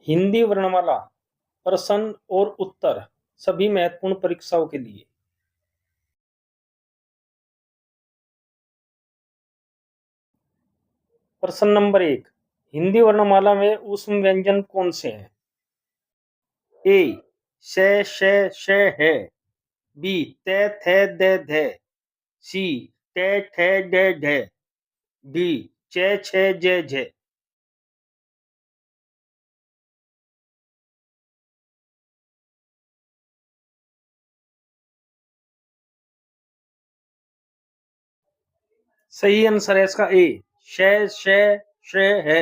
हिंदी वर्णमाला प्रश्न और उत्तर सभी महत्वपूर्ण परीक्षाओं के लिए। प्रश्न नंबर 1, हिंदी वर्णमाला में ऊष्म व्यंजन कौन से हैं? ए से श है। बी ते थे दे धे। सी टे ठे डे ढे। डी चे छे जे झे। सही आंसर है इसका ए श है।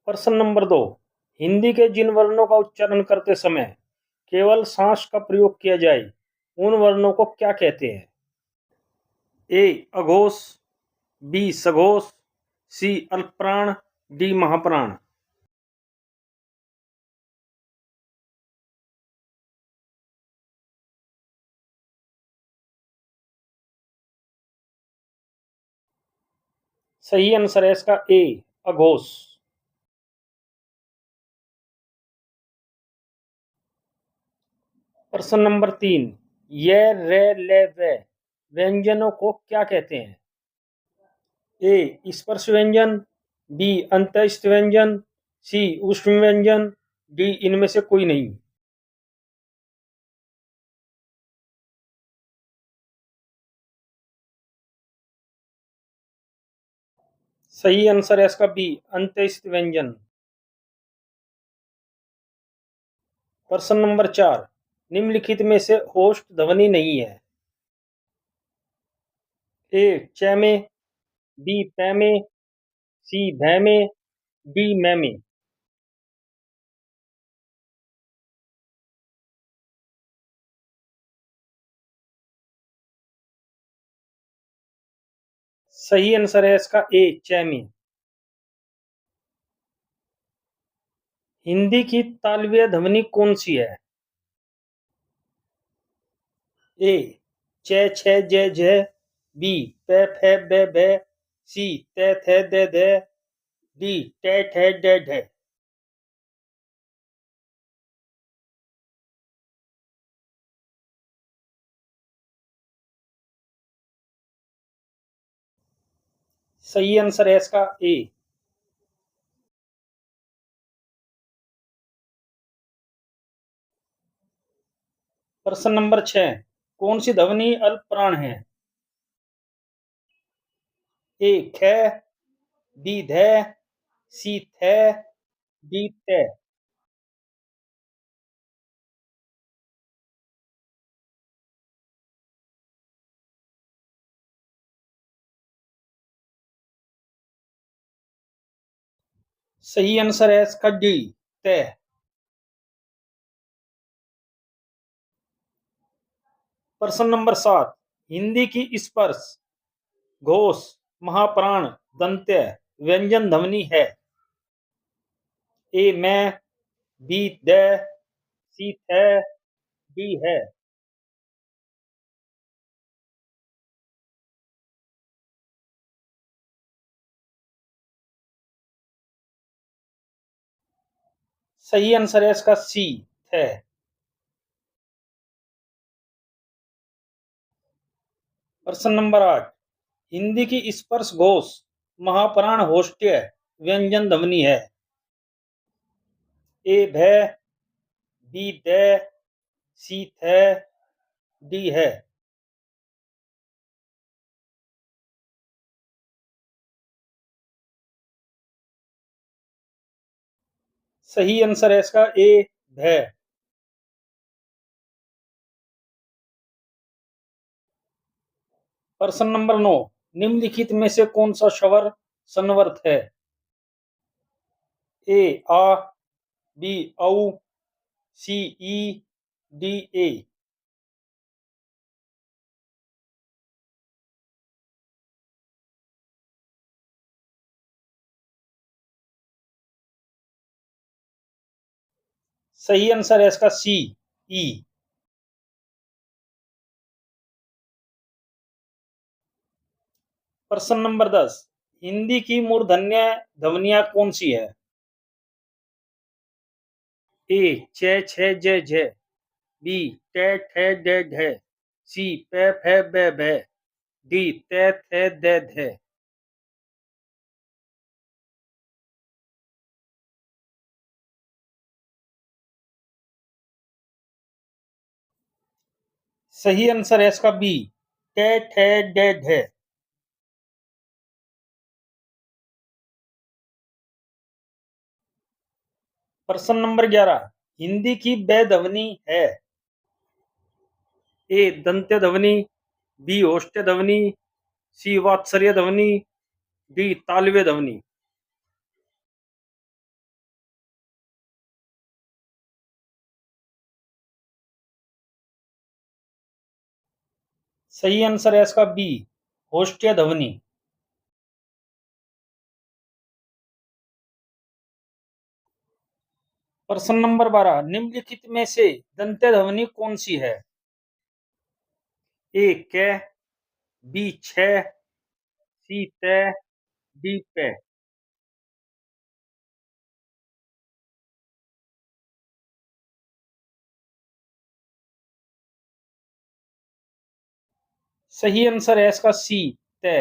प्रश्न नंबर 2, हिंदी के जिन वर्णों का उच्चारण करते समय केवल सांस का प्रयोग किया जाए उन वर्णों को क्या कहते हैं? ए अघोष। बी सघोष। सी अल्पप्राण। डी महाप्राण। सही आंसर है इसका ए अघोष। प्रश्न नंबर 3, ये रे ले वे व्यंजनों को क्या कहते हैं? ए स्पर्श व्यंजन। बी अंतस्थ व्यंजन। सी उष्म व्यंजन। डी इनमें से कोई नहीं। सही आंसर है इसका बी अंतस्थ व्यंजन। प्रश्न नंबर 4, निम्नलिखित में से होस्ट ध्वनि नहीं है। ए च में। बी पै में। सी भै में। डी मै में। सही आंसर है इसका ए च में। हिंदी की तालव्य ध्वनि कौन सी है? ए च छ ज झ। बी प फ ब भ। सी त थ द ध। डी ट ठ ड ढ। सही आंसर है इसका ए। प्रश्न नंबर 6, कौन सी ध्वनि अल्प प्राण है? ए ख। बी ध। सी थ। डी त। सही आंसर है इसका डी त। प्रश्न नंबर 7, हिंदी की स्पर्श घोष महाप्राण दंत्य व्यंजन ध्वनि है। ए मैं। Be the. सी थ। डी है। सही आंसर है इसका सी थ। प्रश्न नंबर 8, हिंदी की स्पर्श घोष महाप्राण होष्टय व्यंजन ध्वनि है। ए भै। Be the. सी थ। डी है। सही आंसर है इसका ए भै। प्रश्न नंबर 9, निम्नलिखित में से कौन सा स्वर संवर्त है? ए आ। बी औ। सी ई। डी ए। सही आंसर है इसका सी ई। प्रश्न नंबर 10, हिंदी की मूर्धन्य ध्वनियां कौन सी है? ए चे छे जे झे, बी टे ठे डे ढे, सी पे फे बे भे, डी ते थे दे धे। सही आंसर है इसका बी, टे ठे डे ढे। प्रश्न नंबर 11, हिंदी की वे ध्वनि है? ए दंत्य ध्वनि, बी ओष्ठ्य ध्वनि, सी वात्सर्य ध्वनि, डी तालव्य ध्वनि। सही आंसर है इसका बी, ओष्ठ्य ध्वनि। प्रश्न नंबर 12, निम्नलिखित में से दंत्य ध्वनि कौन सी है? ए कै, बी छे, सी तै, डी पे। सही आंसर है इसका सी, तै।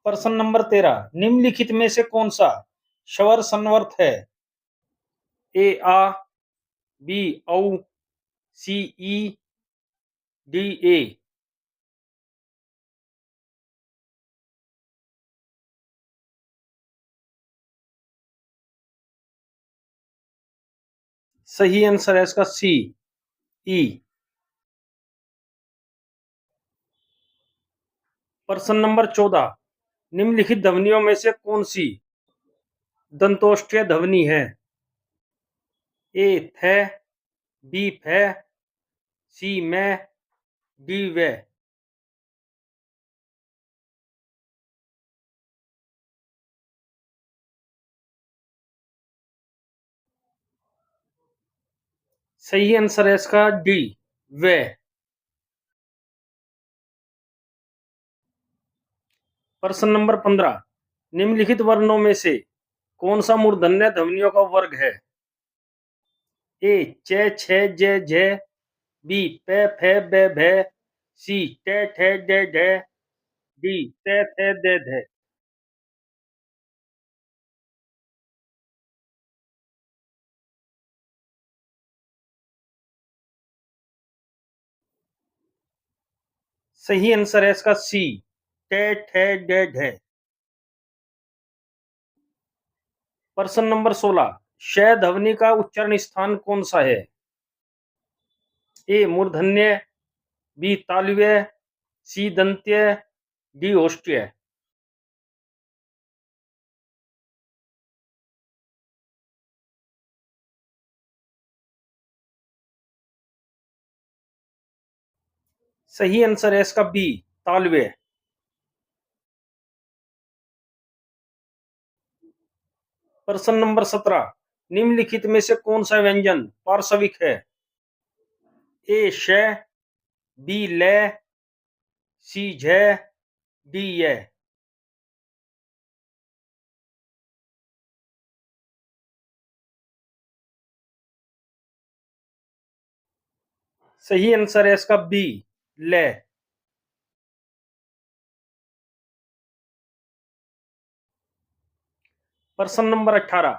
प्रश्न नंबर 13, निम्नलिखित में से कौन सा स्वर संवर्त है? ए आ, बी औ, सी ई, डी ए। सही आंसर है इसका सी, ई। प्रश्न नंबर 14, निम्नलिखित ध्वनियों में से कौन सी दंतोष्ठ्य ध्वनि है? ए थे, बी फे, सी मैं, डी वे। सही आंसर है इसका डी, वे। प्रश्न नंबर 15, निम्नलिखित वर्णों में से कौन सा मूर्धन्य ध्वनियों का वर्ग है? ए चे छे जे झे, बी पे फे बे भे, सी टे ठे डे ढे, डी ते थे दे धे। सही आंसर है इसका सी, टे ठे डे ढे। प्रश्न नंबर 16, श ध्वनि का उच्चारण स्थान कौन सा है? ए मूर्धन्य, बी तालव्य, सी दंत्य, डी ओष्ठ्य। सही आंसर है इसका बी, तालव्य। प्रश्न नंबर 17, निम्नलिखित में से कौन सा व्यंजन पार्श्विक है? ए श, बी ले, सी झे, डी ये। सही आंसर है इसका बी, ले। प्रश्न नंबर 18,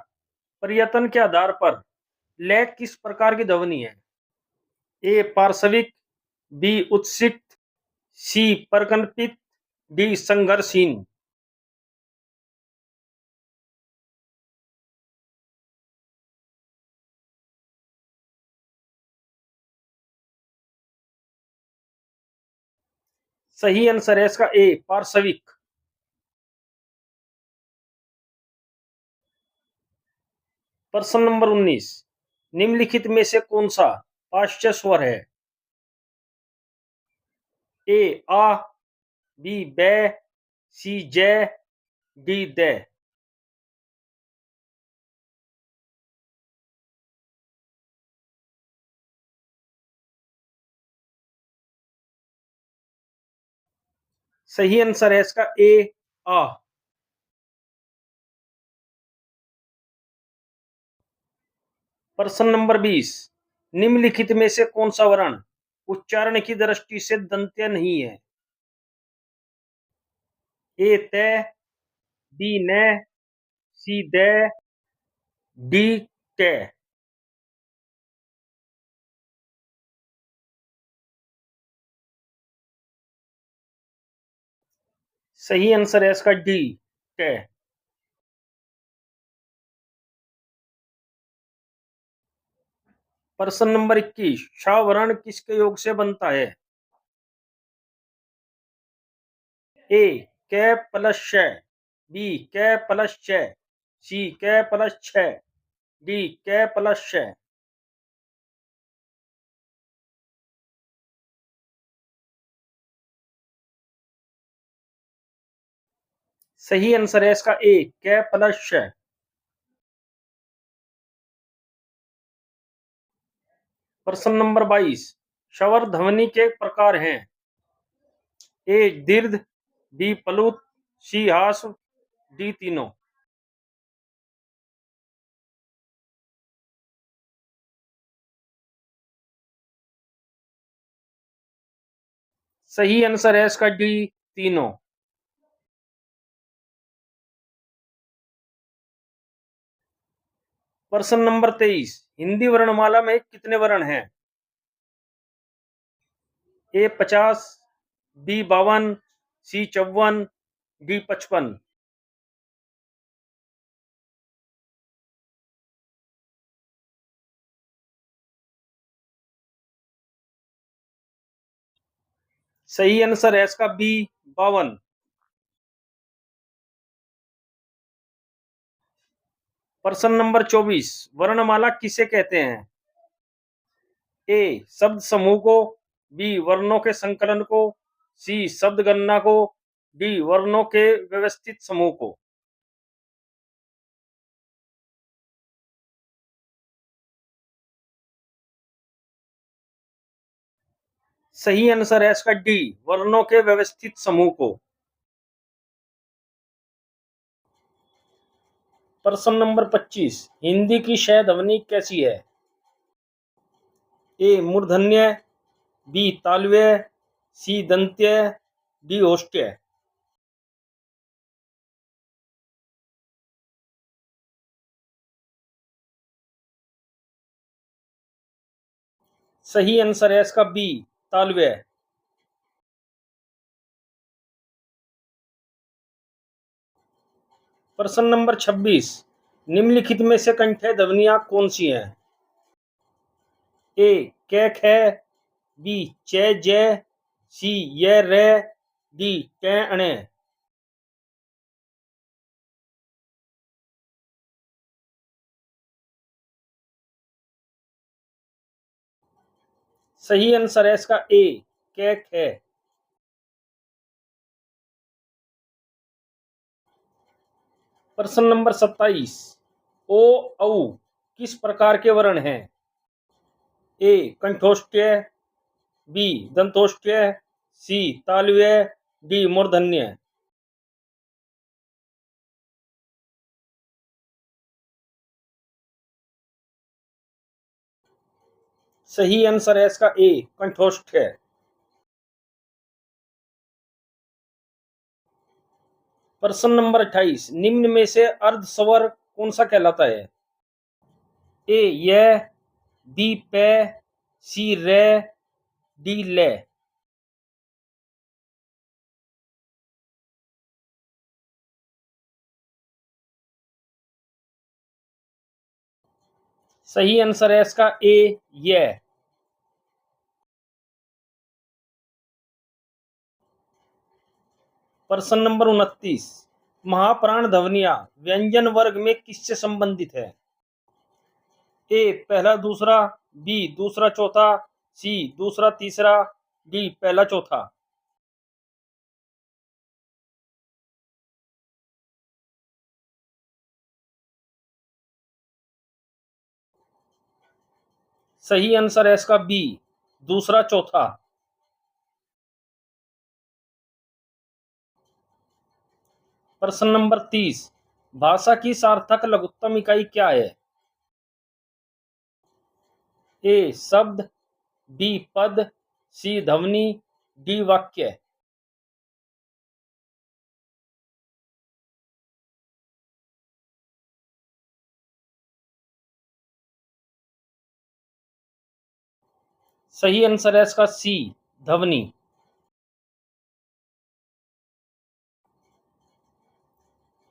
पर्यटन के आधार पर ले किस प्रकार की ध्वनि है? ए पार्श्विक, बी उत्सित, सी प्रकंपित, डी संघर्षहीन। सही आंसर है इसका ए पार्श्विक। प्रश्न नंबर 19, निम्नलिखित में से कौन सा पाश्च स्वर है? ए आ, बी बे, सी जे, डी दे। सही आंसर है इसका ए आ। प्रश्न नंबर 20, निम्नलिखित में से कौन सा वर्ण उच्चारण की दृष्टि से दंत्य नहीं है? ए तय, बी न, सी द, डी ट। सही आंसर है इसका डी ट। प्रश्न नंबर 21, श वर्ण किसके योग से बनता है? ए क प्लस श, बी क प्लस छ, सी क प्लस छ, डी क प्लस छ। सही आंसर है इसका ए क प्लस छ। प्रश्न नंबर 22, स्वर ध्वनि के प्रकार हैं? ए दीर्घ, बी प्लुत, सी हास, डी तीनों। सही आंसर है इसका डी तीनों। प्रश्न नंबर 23, हिंदी वर्णमाला में कितने वर्ण हैं? ए 50, बी 52, सी 54, डी 55। सही आंसर है इसका बी 52। प्रश्न नंबर 24, वर्णमाला किसे कहते हैं? ए शब्द समूह को, बी वर्णों के संकलन को, सी शब्द गणना को, डी वर्णों के व्यवस्थित समूह को। सही आंसर है इसका डी वर्णों के व्यवस्थित समूह को। प्रश्न नंबर 25, हिंदी की शय ध्वनि कैसी है? ए मूर्धन्य, बी तालव्य, सी दंत्य, डी ओष्ठ्य। सही आंसर है इसका बी तालव्य। प्रश्न नंबर 26, निम्नलिखित में से कंठ्य ध्वनियां कौन सी हैं? ए क ख, बी च ज, सी य र, डी ट अण। सही आंसर है इसका ए क ख। प्रश्न नंबर 27, ओ औ किस प्रकार के वर्ण हैं? ए कंठोष्ठ्य, बी दंतोष्ठ्य, सी तालव्य, डी मूर्धन्य। सही आंसर है इसका ए कंठोष्ठ्य। प्रश्न नंबर 28, निम्न में से अर्ध स्वर कौन सा कहलाता है? ए य, बी पे, सी रे, डी ले। सही आंसर है इसका ए य। प्रश्न नंबर 29, महाप्राण ध्वनियां व्यंजन वर्ग में किससे संबंधित है? ए पहला दूसरा, बी दूसरा चौथा, सी दूसरा तीसरा, डी पहला चौथा। सही आंसर है इसका बी दूसरा चौथा। प्रश्न नंबर 30, भाषा की सार्थक लघुत्तम इकाई क्या है? ए शब्द, बी पद, सी ध्वनि, डी वाक्य। सही आंसर है इसका सी ध्वनि।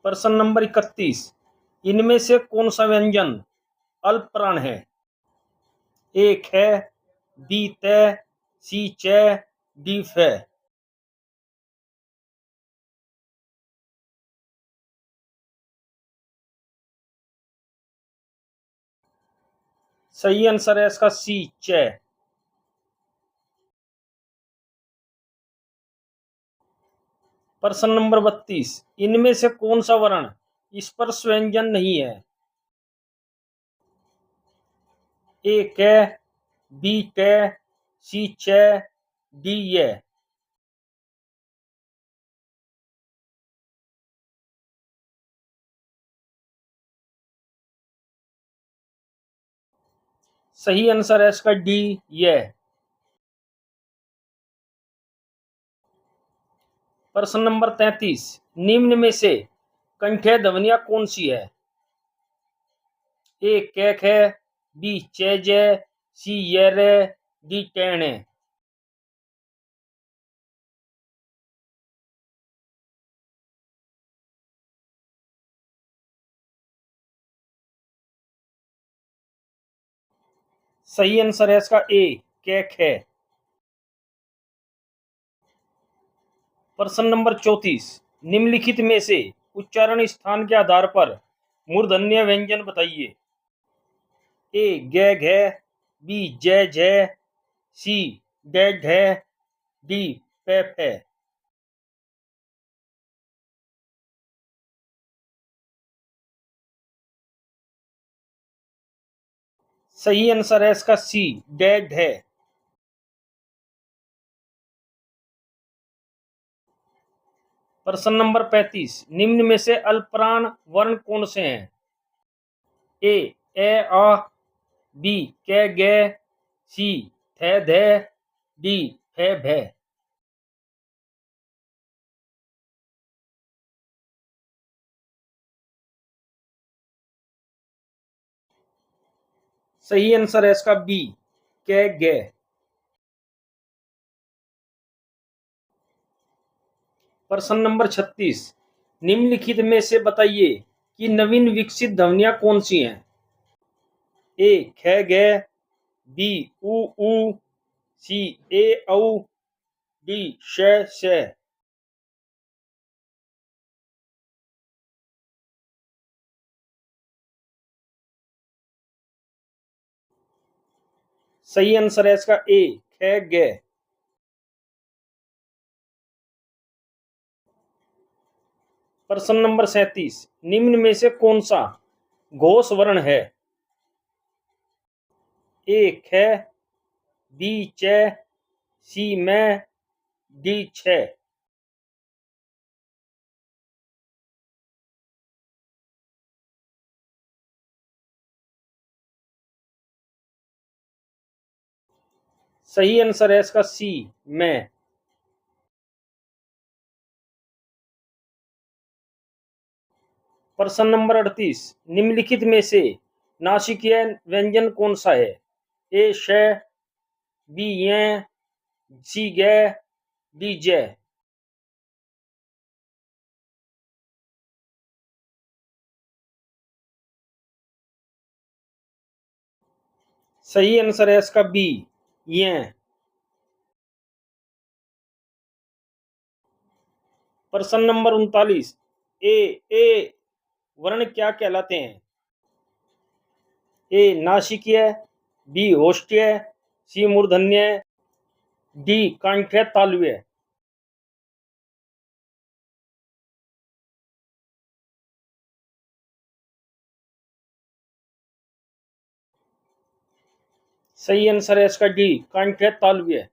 प्रश्न नंबर 31, इनमें से कौन सा व्यंजन अल्प प्राण है? ए ख, बी त, सी च, डी फ। सही आंसर है इसका सी च। प्रश्न नंबर 32, इनमें से कौन सा वर्ण स्पर्श व्यंजन नहीं है? ए क, बी ट, सी च, डी य। सही आंसर है इसका डी य। प्रश्न नंबर 33, निम्न में से कंठ्य ध्वनियां कौन सी है? ए क ख, बी च ज, सी य र, डी टेण। सही आंसर है इसका ए क ख। प्रश्न नंबर 34, निम्नलिखित में से उच्चारण स्थान के आधार पर मूर्धन्य व्यंजन बताइए। ए ग घ, बी ज झ, सी ड ढ, डी प फ। सही आंसर है इसका सी ड ढ। प्रश्न नंबर 35, निम्न में से अल्पप्राण वर्ण कौन से हैं? ए ए आ, बी क ग, सी थ ध, डी फ भ। सही आंसर है इसका बी क ग। प्रश्न नंबर 36, निम्नलिखित में से बताइए कि नवीन विकसित ध्वनियां कौन सी हैं? ए ख ग, बी उ ऊ, सी ए औ, डी श श। सही आंसर है इसका ए ख ग। प्रश्न नंबर 37, निम्न में से कौन सा घोष वर्ण है? ए ख, बी च, सी मैं, डी छ। सही आंसर है इसका सी मैं। प्रश्न नंबर 38, निम्नलिखित में से नासिकीय व्यंजन कौन सा है? ए श, बी य, सी ग, डी ज। सही आंसर है इसका बी य। प्रश्न नंबर 39, ए ए वर्ण क्या कहलाते हैं? ए नासिकीय, बी होष्टीय, सी मूर्धन्य, डी कांठ्य तालव्य। सही आंसर है इसका डी कांठ्य तालव्य।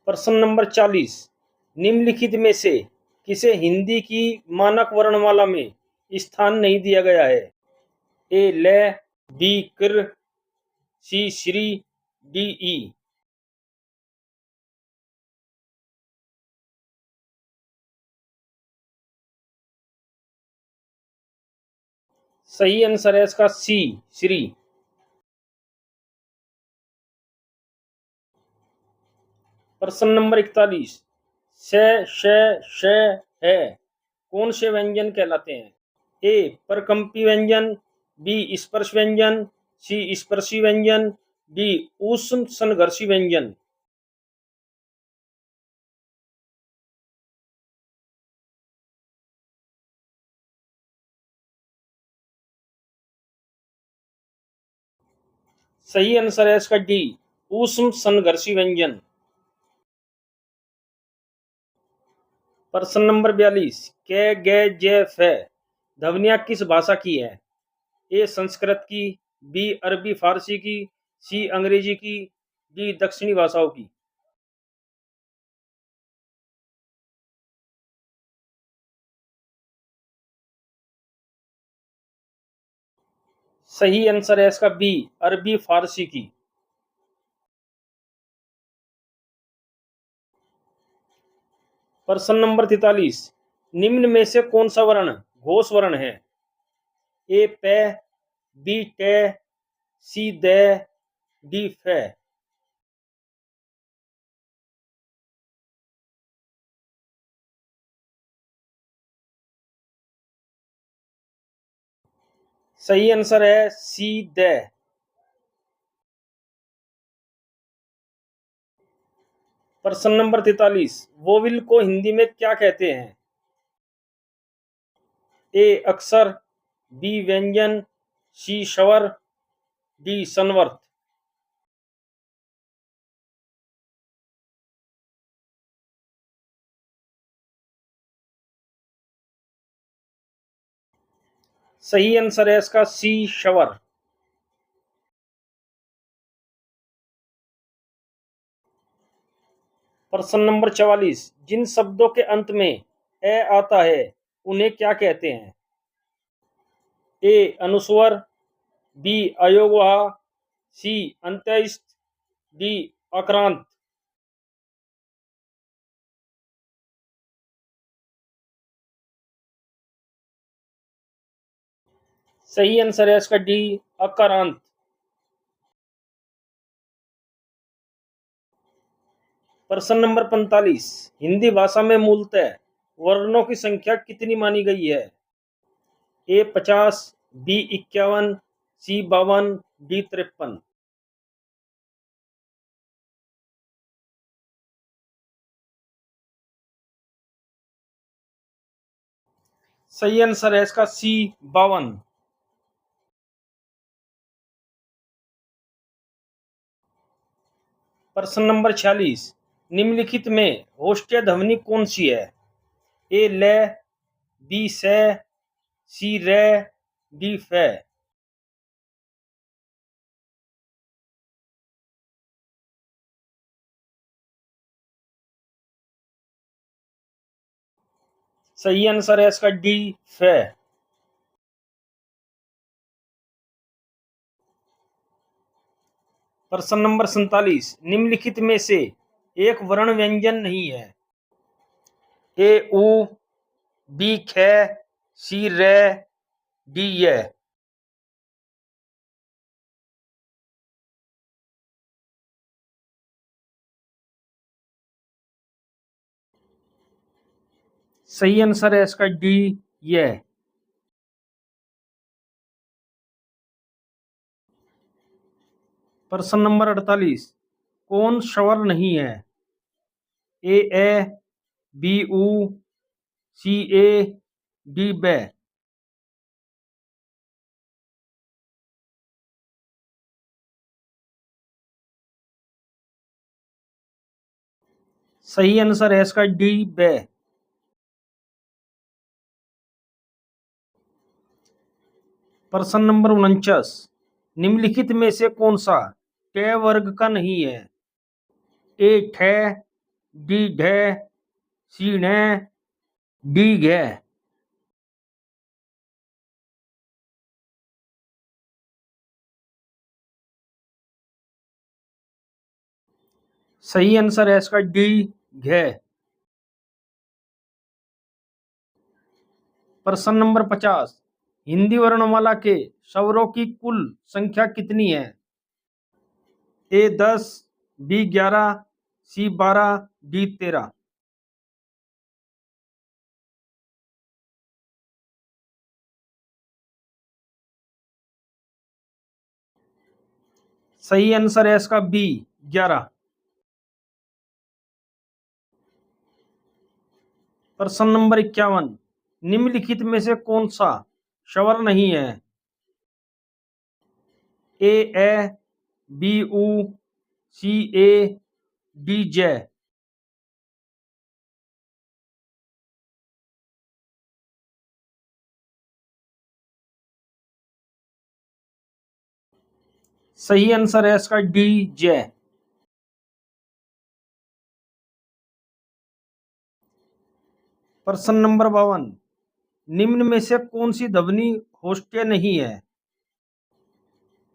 प्रश्न नंबर 40, निम्नलिखित में से किसे हिंदी की मानक वर्णमाला में स्थान नहीं दिया गया है? ए ले, बी कृ, सी श्री, डी ई। सही आंसर है इसका सी श्री। प्रश्न नंबर 41, श श श है कौन से व्यंजन कहलाते हैं? ए परकंपी व्यंजन, बी स्पर्श व्यंजन, सी स्पर्शी व्यंजन, डी ऊष्म संघर्षी व्यंजन। सही आंसर है इसका डी ऊष्म संघर्षी व्यंजन। प्रश्न नंबर 42, कै गे जे फे ध्वनियां किस भाषा की है? ए संस्कृत की, बी अरबी फारसी की, सी अंग्रेजी की, डी दक्षिणी भाषाओं की। सही आंसर है इसका बी अरबी फारसी की। प्रश्न नंबर 43, निम्न में से कौन सा वर्ण घोष वर्ण है? ए पे, बी टे, सी दे, डी फे। सही आंसर है सी दे। प्रश्न नंबर 43, वोविल को हिंदी में क्या कहते हैं? ए अक्षर, बी व्यंजन, सी स्वर, डी संवर्त। सही आंसर है इसका सी स्वर। प्रश्न नंबर 44, जिन शब्दों के अंत में ए आता है उन्हें क्या कहते हैं? ए अनुस्वर, बी अयोगवाह, सी अंत्यस्थ, डी अक्रांत। सही आंसर है इसका डी अक्रांत। प्रश्न नंबर 45, हिंदी भाषा में मूलतः वर्णों की संख्या कितनी मानी गई है? ए 50, बी 51, सी 52, डी 53। सही आंसर है इसका सी 52। प्रश्न नंबर 46, निम्नलिखित में होष्टय ध्वनि कौन सी है? ए ले, बी से, सी रे, डी फे। सही आंसर है इसका डी फे। प्रश्न नंबर 47, निम्नलिखित में से एक वर्ण व्यंजन नहीं है? ए उ, बी खे, सी रे, डी ये। सही आंसर है इसका डी ये। प्रश्न नंबर 48, कौन स्वर नहीं है? ए बी उ, सी ए, डी बे। सही आंसर है इसका डी बे। प्रश्न नंबर 49, निम्नलिखित में से कौन सा टे वर्ग का नहीं है? ए ठे, डी ढे, सी ढे, डी घे। सही आंसर है इसका डी घे। प्रश्न नंबर 50। हिंदी वर्णमाला के स्वरों की कुल संख्या कितनी है? ए 10, बी 11, सी 12, डी 13। सही आंसर है इसका बी 11। प्रश्न नंबर 51। निम्नलिखित में से कौन सा स्वर नहीं है? ए, बी उ, सी ए, डी जे। सही आंसर है इसका डी जे। प्रश्न नंबर 52। निम्न में से कौन सी ध्वनि होष्ठ्य नहीं है?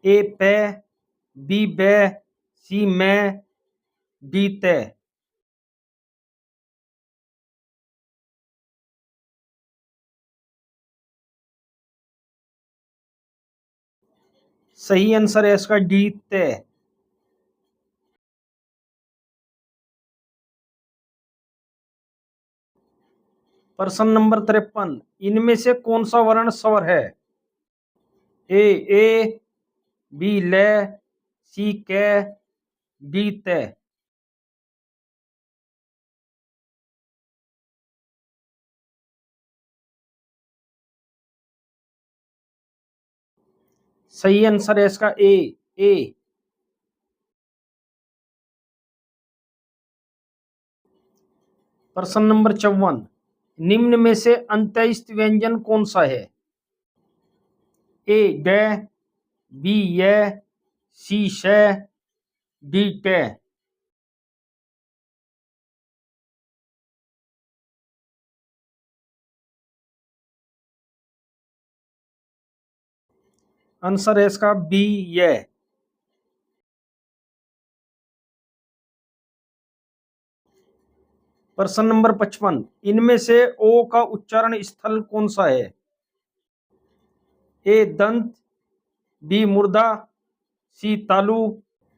ए पे, बी बे, सी में, डी ते। सही आंसर है इसका डी ते। प्रश्न नंबर 53। इनमें से कौन सा वर्ण स्वर है? ए, बी ले, सी के, डी ते। सही आंसर है इसका ए। प्रश्न नंबर 54। निम्न में से अंत्यस्थ व्यंजन कौन सा है? ए डे, बी ये, सी शे, डी टे। आंसर है इसका बी ये। प्रश्न नंबर 55। इनमें से ओ का उच्चारण स्थल कौन सा है? ए दंत, बी मुर्दा, सी तालु,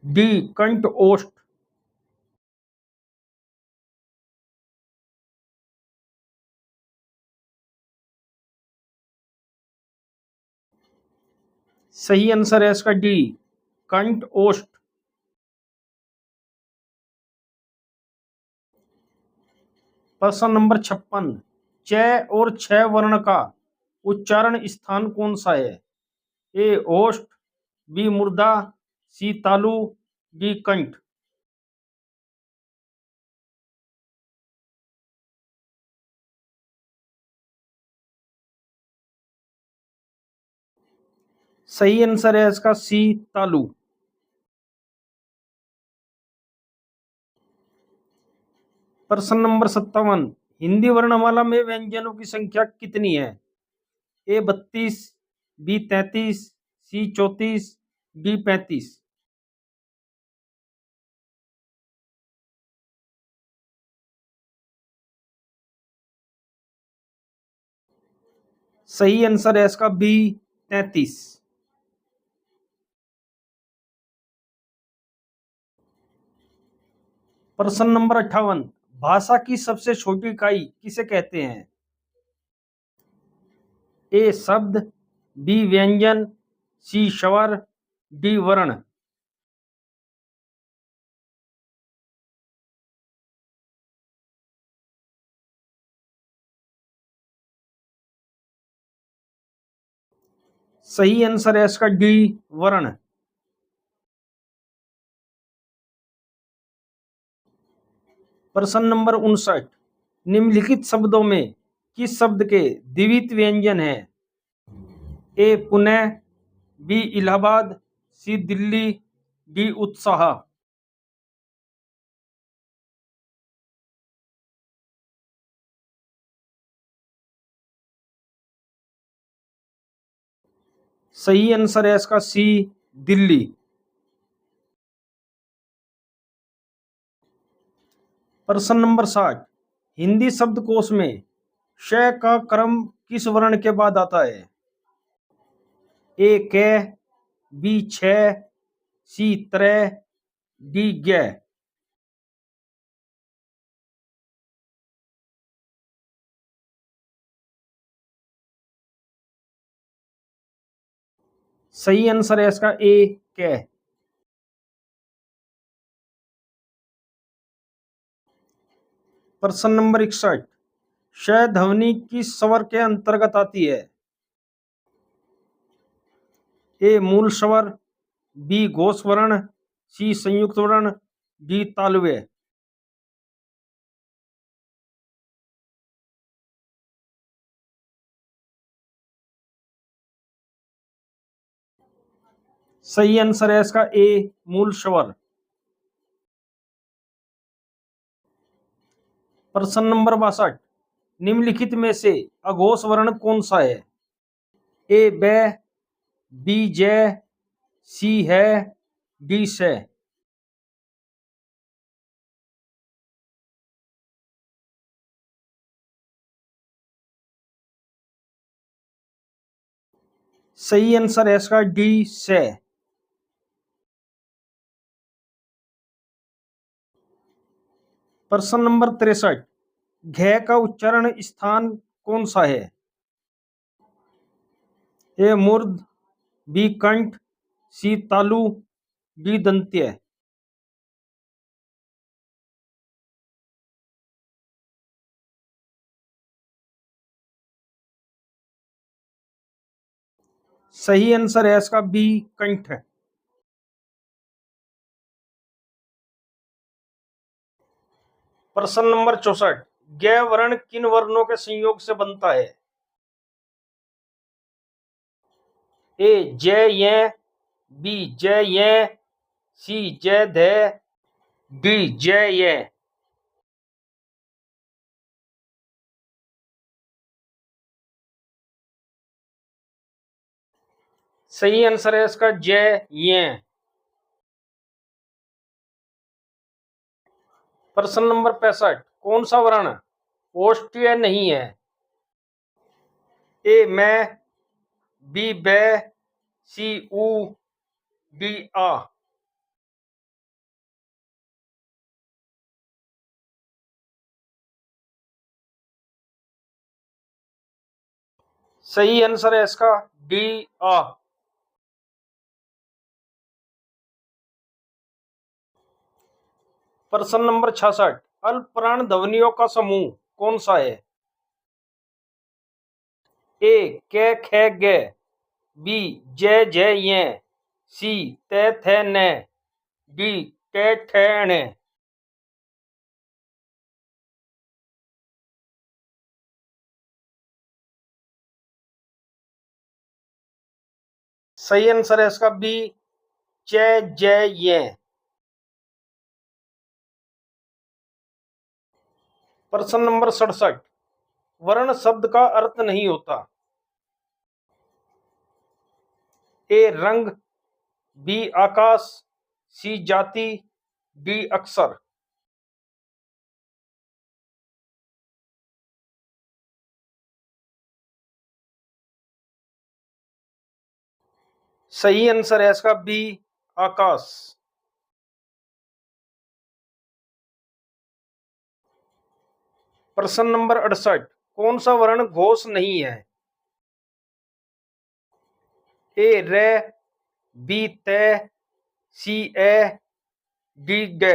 डी कंठ ओष्ठ। सही आंसर है इसका डी कंठ ओष्ठ। प्रश्न नंबर 56। च और छ वर्ण का उच्चारण स्थान कौन सा है? ए ओष्ठ, बी मुर्दा, सी तालु, डी कंठ। सही आंसर है इसका सी तालु। प्रश्न नंबर 57। हिंदी वर्णमाला में व्यंजनों की संख्या कितनी है? ए 32, बी 33, सी 34, डी 35। सही आंसर है इसका बी 33। प्रश्न नंबर 58। भाषा की सबसे छोटी इकाई किसे कहते हैं? ए शब्द, बी व्यंजन, सी स्वर, डी वर्ण। सही आंसर है इसका डी वर्ण। प्रश्न नंबर 59। निम्नलिखित शब्दों में किस शब्द के द्वितीय व्यंजन है? ए पुणे, बी इलाहाबाद, सी दिल्ली, डी उत्साह। सही आंसर है इसका सी, दिल्ली। प्रश्न नंबर 60, हिंदी शब्दकोश में श का क्रम किस वर्ण के बाद आता है? ए कै, बी छ, सी त्रै, डी ग। सही आंसर है इसका ए कै। प्रश्न नंबर 61, श ध्वनि किस स्वर के अंतर्गत आती है? ए मूल स्वर, बी घोष वर्ण, सी संयुक्त वर्ण, डी तालव्य। सही आंसर है इसका ए मूल स्वर। प्रश्न नंबर 62, निम्नलिखित में से अघोष वर्ण कौन सा है? ए बै, बी जै, सी है, डी से। सही आंसर है इसका डी से। प्रश्न नंबर 63, घ का उच्चारण स्थान कौन सा है? ए मूर्ध, बी कंठ, सी तालु, डी दंत्य। सही आंसर है इसका बी कंठ। प्रश्न नंबर 64, ग वर्ण किन वर्णों के संयोग से बनता है? ए जय य, बी जय य, सी जय ध, डी जय य। सही आंसर है इसका जय य। प्रश्न नंबर 65, कौन सा वर्ण ओष्ठ्य नहीं है? ए मैं, बी बै, सी ऊ, डी आ। सही आंसर है इसका डी आ। प्रश्न नंबर 66, अल्पप्राण ध्वनियों का समूह कौन सा है? ए कै ख ग, बी जय जय य, सी तै थ न, डी ट ठ ण। सही आंसर है इसका बी च जय य। प्रश्न नंबर 67, वर्ण शब्द का अर्थ नहीं होता। ए रंग, बी आकाश, सी जाति, डी अक्षर। सही आंसर है इसका बी आकाश। प्रश्न नंबर 68, कौन सा वर्ण घोष नहीं है? ए रे, बी तै, सी ए, डी ग।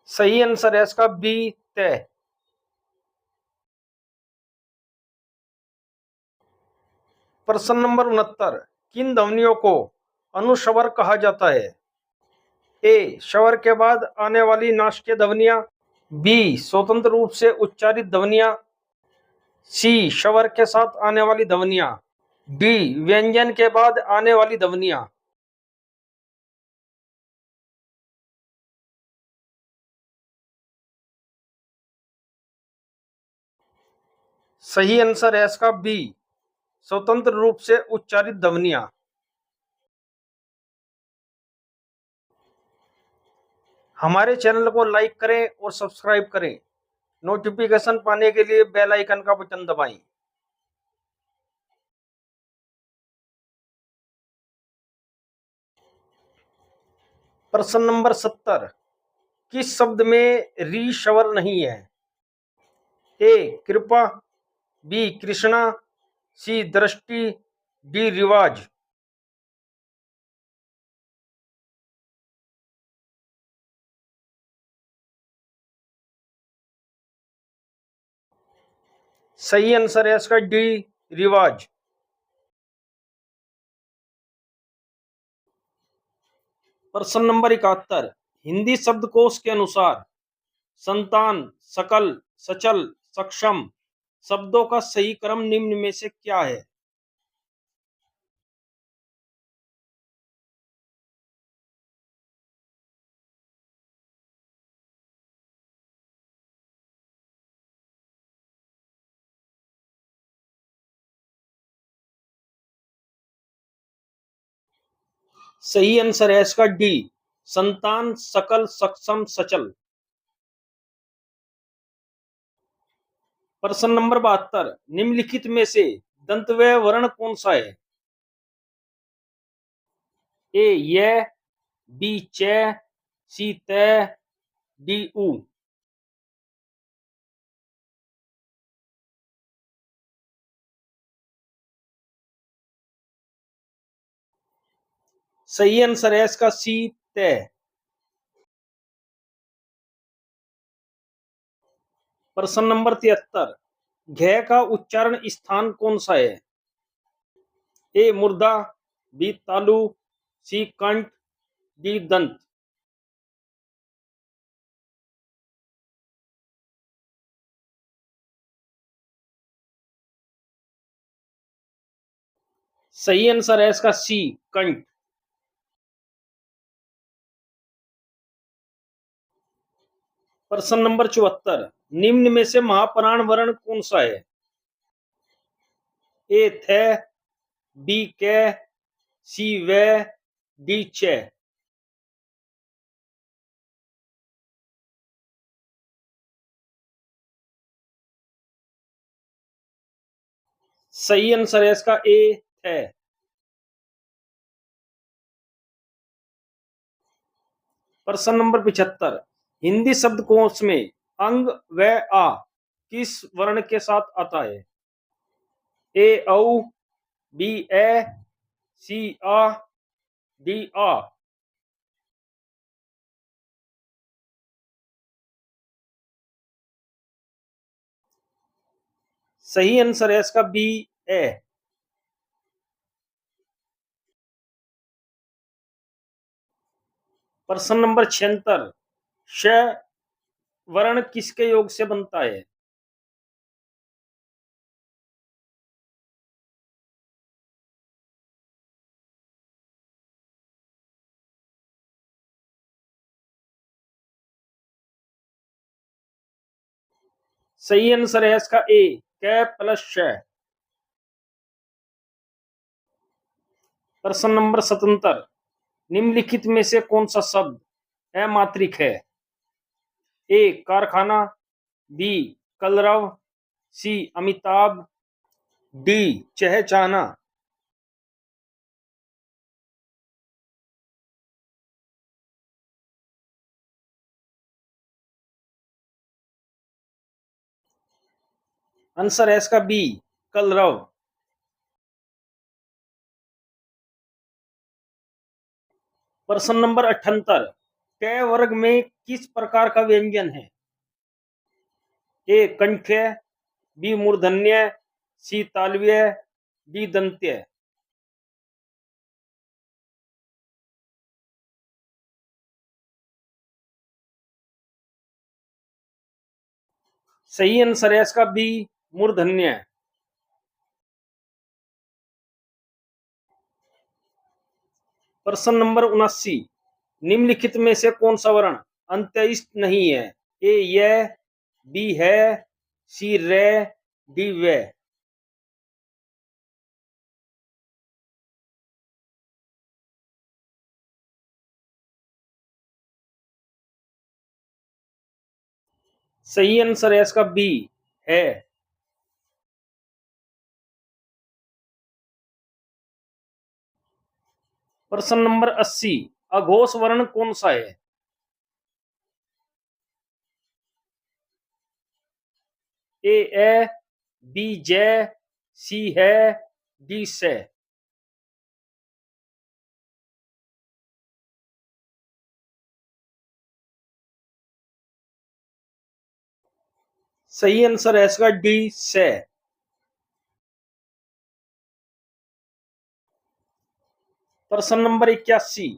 सही आंसर है इसका बी तै। प्रश्न नंबर 69, किन ध्वनियों को अनुस्वर कहा जाता है? ए स्वर के बाद आने वाली नासिकीय ध्वनियां, बी स्वतंत्र रूप से उच्चारित ध्वनियां, सी स्वर के साथ आने वाली ध्वनियां, डी व्यंजन के बाद आने वाली ध्वनियां। सही आंसर है इसका बी, स्वतंत्र रूप से उच्चारित ध्वनियां। हमारे चैनल को लाइक करें और सब्सक्राइब करें। नोटिफिकेशन पाने के लिए बेल आइकन का बटन दबाएं। प्रश्न नंबर 70, किस शब्द में री स्वर नहीं है? ए कृपा, बी कृष्णा, सी दृष्टि, डी रिवाज। सही आंसर है इसका डी, रिवाज। प्रश्न नंबर 71, हिंदी शब्दकोश के अनुसार संतान, सकल, सचल, सक्षम शब्दों का सही क्रम निम्न में से क्या है? सही आंसर है इसका डी, संतान, सकल, सक्षम, सचल। प्रश्न नंबर 72, निम्नलिखित में से दंतव्य वर्ण कौन सा है? ए य, बी च, सी त, डी उ। सही आंसर है इसका सी, त। प्रश्न नंबर 73, घ का उच्चारण स्थान कौन सा है? ए मुर्दा, बी तालु, सी कंठ, डी दंत। सही आंसर है इसका सी, कंठ। प्रश्न नंबर 74, निम्न में से महाप्राण वर्ण कौन सा है? ए थ, बी क, सी व, डी च। सही आंसर है इसका ए थ। प्रश्न नंबर 75, हिंदी शब्दकोश में अंग व आ किस वर्ण के साथ आता है? ए औ, बी ए, सी आ, डी आ। सही आंसर है इसका बी, ए। प्रश्न नंबर 76, श वर्ण किसके योग से बनता है? सही आंसर है इसका ए, क प्लस श। प्रश्न नंबर 77, निम्नलिखित में से कौन सा शब्द अमात्रिक है? ए कारखाना, बी कलरव, सी अमिताभ, डी चहचाना। आंसर है इसका बी, कलरव। प्रश्न नंबर 78, क वर्ग में किस प्रकार का व्यंजन है? ए कंठ्य, बी मूर्धन्य, सी तालव्य, डी दंत्य। सही आंसर है इसका बी, मूर्धन्य। प्रश्न नंबर 79, निम्नलिखित में से कौन सा वर्ण अंत्यस्थ नहीं है? ए य, बी है, सी रे, डी वे। सही आंसर है इसका बी, है। प्रश्न नंबर 80, अघोष वर्ण कौन सा है? ए बी जय, सी है, डी से। सही आंसर है इसका डी से। प्रश्न नंबर 81,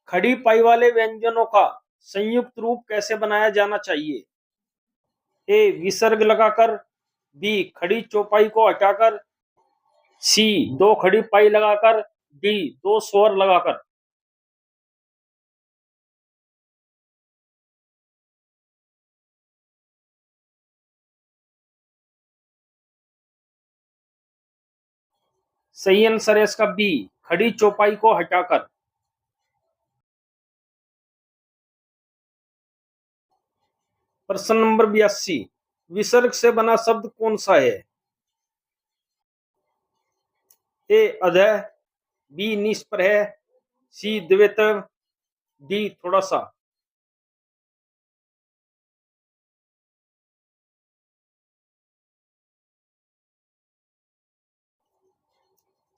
खड़ी पाई वाले व्यंजनों का संयुक्त रूप कैसे बनाया जाना चाहिए? ए विसर्ग लगाकर, बी खड़ी चौपाई को हटाकर, सी दो खड़ी पाई लगाकर, डी दो स्वर लगाकर। सही आंसर है इसका बी, खड़ी चौपाई को हटाकर। प्रश्न नंबर 82, विसर्ग से बना शब्द कौन सा है? ए अधः, बी निष्प्रह, सी द्वित्व, डी थोड़ा सा।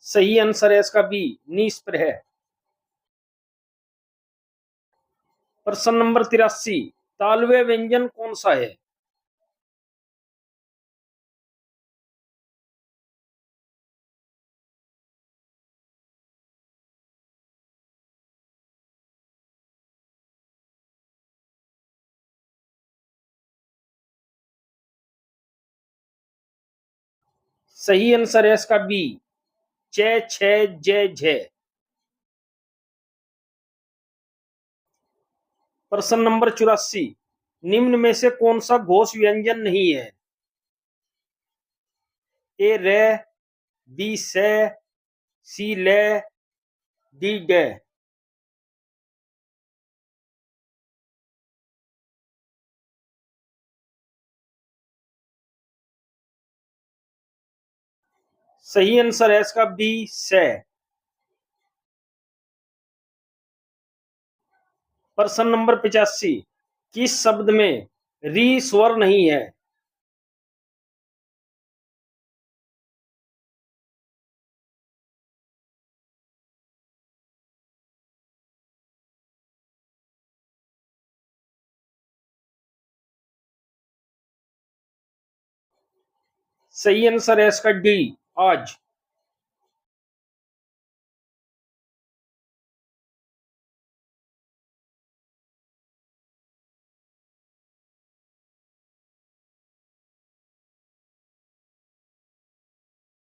सही आंसर है इसका बी, निष्प्रह। प्रश्न नंबर 83, तालव्य व्यंजन कौन सा है? सही आंसर है इसका बी, चे छे जे झे। प्रश्न नंबर 84, निम्न में से कौन सा घोष व्यंजन नहीं है? ए रे, बी से, सी ले, डी डे। सही आंसर है इसका बी से। प्रश्न नंबर 85, किस शब्द में री स्वर नहीं है? सही आंसर है इसका डी, आज।